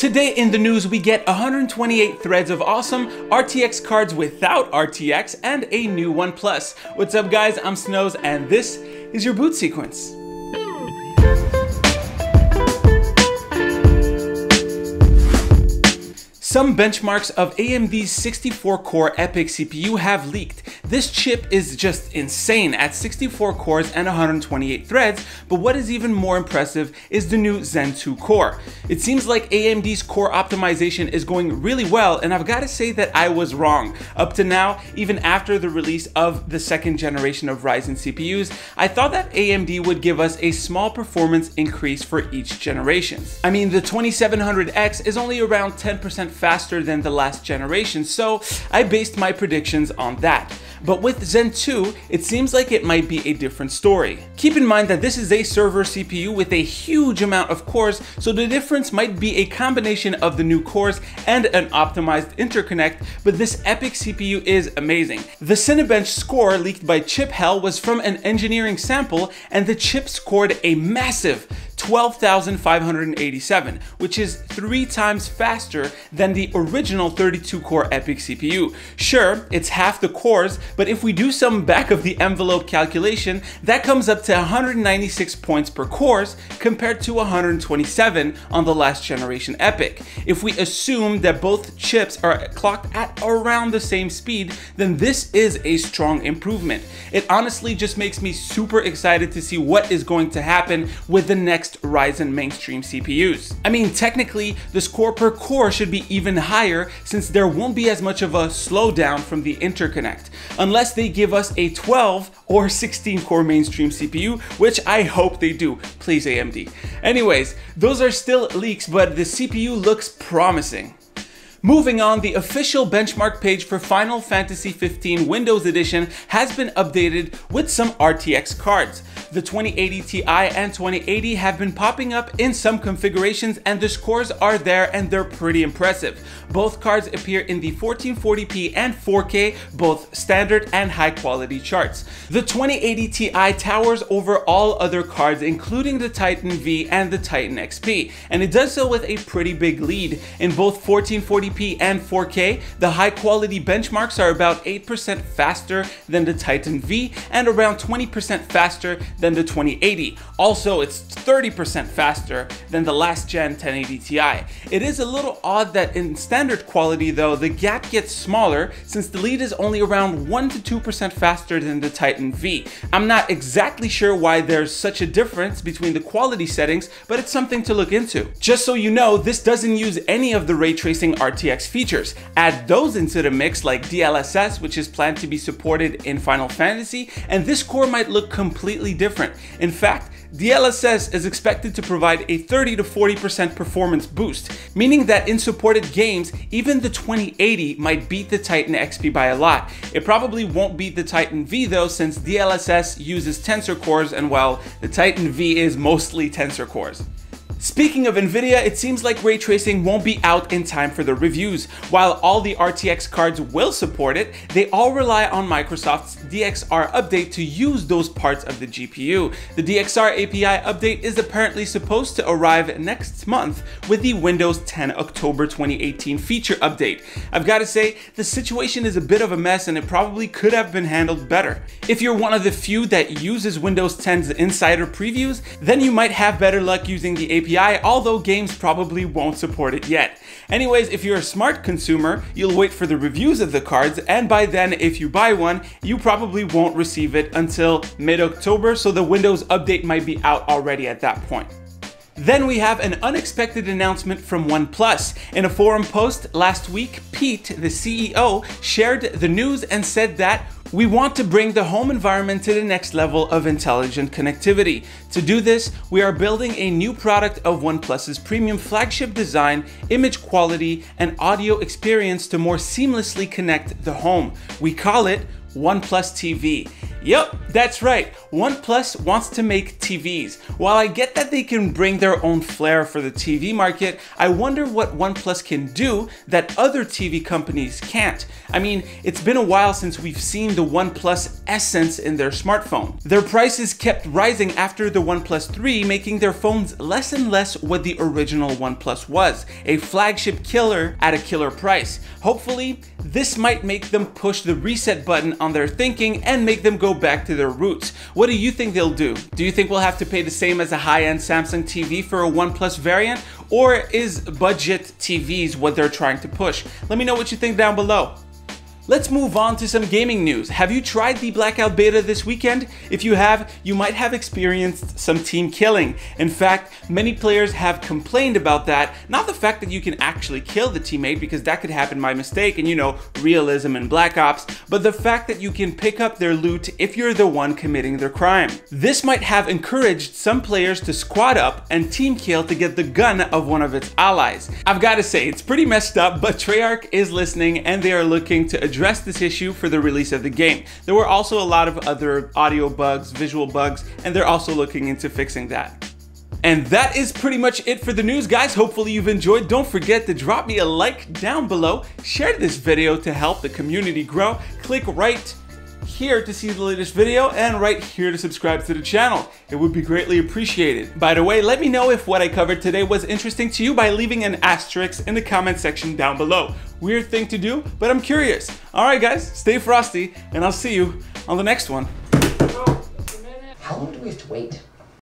Today in the news, we get 128 threads of awesome RTX cards without RTX and a new OnePlus. What's up guys, I'm Snows and this is your boot sequence. Some benchmarks of AMD's 64-core Epyc CPU have leaked. This chip is just insane at 64 cores and 128 threads, but what is even more impressive is the new Zen 2 core. It seems like AMD's core optimization is going really well, and I've got to say that I was wrong. Up to now, even after the release of the second generation of Ryzen CPUs, I thought that AMD would give us a small performance increase for each generation. I mean, the 2700X is only around 10% faster than the last generation, so I based my predictions on that. But with Zen 2, it seems like it might be a different story. Keep in mind that this is a server CPU with a huge amount of cores, so the difference might be a combination of the new cores and an optimized interconnect, but this Epyc CPU is amazing. The Cinebench score leaked by Chip Hell was from an engineering sample, and the chip scored a massive 12,587, which is 3 times faster than the original 32-core Epyc CPU. Sure, it's half the cores, but if we do some back of the envelope calculation, that comes up to 196 points per cores compared to 127 on the last generation Epyc. If we assume that both chips are clocked at around the same speed, then this is a strong improvement. It honestly just makes me super excited to see what is going to happen with the next Ryzen mainstream CPUs. I mean, technically, the score per core should be even higher since there won't be as much of a slowdown from the interconnect, unless they give us a 12 or 16 core mainstream CPU, which I hope they do. Please, AMD. Anyways, those are still leaks, but the CPU looks promising. Moving on, the official benchmark page for Final Fantasy XV Windows Edition has been updated with some RTX cards. The 2080 Ti and 2080 have been popping up in some configurations, and the scores are there and they're pretty impressive. Both cards appear in the 1440p and 4K, both standard and high quality charts. The 2080 Ti towers over all other cards, including the Titan V and the Titan XP, and it does so with a pretty big lead. In both 1440p and 4K, the high quality benchmarks are about 8% faster than the Titan V and around 20% faster than the 2080. Also, it's 30% faster than the last gen 1080 Ti. It is a little odd that in standard quality though, the gap gets smaller since the lead is only around 1 to 2% faster than the Titan V. I'm not exactly sure why there's such a difference between the quality settings, but it's something to look into. Just so you know, this doesn't use any of the ray tracing RTX features. Add those into the mix like DLSS, which is planned to be supported in Final Fantasy, and this core might look completely different. In fact, DLSS is expected to provide a 30 to 40% performance boost, meaning that in supported games, even the 2080 might beat the Titan XP by a lot. It probably won't beat the Titan V though, since DLSS uses tensor cores, and well, the Titan V is mostly tensor cores. Speaking of Nvidia, it seems like ray tracing won't be out in time for the reviews. While all the RTX cards will support it, they all rely on Microsoft's DXR update to use those parts of the GPU. The DXR API update is apparently supposed to arrive next month with the Windows 10 October 2018 feature update. I've got to say, the situation is a bit of a mess and it probably could have been handled better. If you're one of the few that uses Windows 10's insider previews, then you might have better luck using the API, although games probably won't support it yet. Anyways, if you're a smart consumer, you'll wait for the reviews of the cards, and by then, if you buy one, you probably won't receive it until mid-October, so the Windows update might be out already at that point. Then we have an unexpected announcement from OnePlus. In a forum post last week, Pete, the CEO, shared the news and said that we want to bring the home environment to the next level of intelligent connectivity. To do this, we are building a new product of OnePlus's premium flagship design, image quality, and audio experience to more seamlessly connect the home. We call it OnePlus TV. Yep, that's right. OnePlus wants to make TVs. While I get that they can bring their own flair for the TV market, I wonder what OnePlus can do that other TV companies can't. I mean, it's been a while since we've seen the OnePlus essence in their smartphone. Their prices kept rising after the OnePlus 3, making their phones less and less what the original OnePlus was, a flagship killer at a killer price. Hopefully, this might make them push the reset button on their thinking and make them go back to their roots. What do you think they'll do? Do you think we'll have to pay the same as a high-end Samsung TV for a OnePlus variant? Or is budget TVs what they're trying to push? Let me know what you think down below. Let's move on to some gaming news. Have you tried the Blackout beta this weekend? If you have, you might have experienced some team killing. In fact, many players have complained about that. Not the fact that you can actually kill the teammate, because that could happen by mistake and, you know, realism in Black Ops, but the fact that you can pick up their loot if you're the one committing their crime. This might have encouraged some players to squad up and team kill to get the gun of one of its allies. I've got to say, it's pretty messed up, but Treyarch is listening and they are looking to address this issue for the release of the game. There were also a lot of other audio bugs, visual bugs, and they're also looking into fixing that. And that is pretty much it for the news, guys. Hopefully you've enjoyed. Don't forget to drop me a like down below, share this video to help the community grow, click right here to see the latest video, and right here to subscribe to the channel. It would be greatly appreciated. By the way, let me know if what I covered today was interesting to you by leaving an asterisk in the comment section down below. Weird thing to do, but I'm curious. Alright guys, stay frosty, and I'll see you on the next one. How long do we have to wait?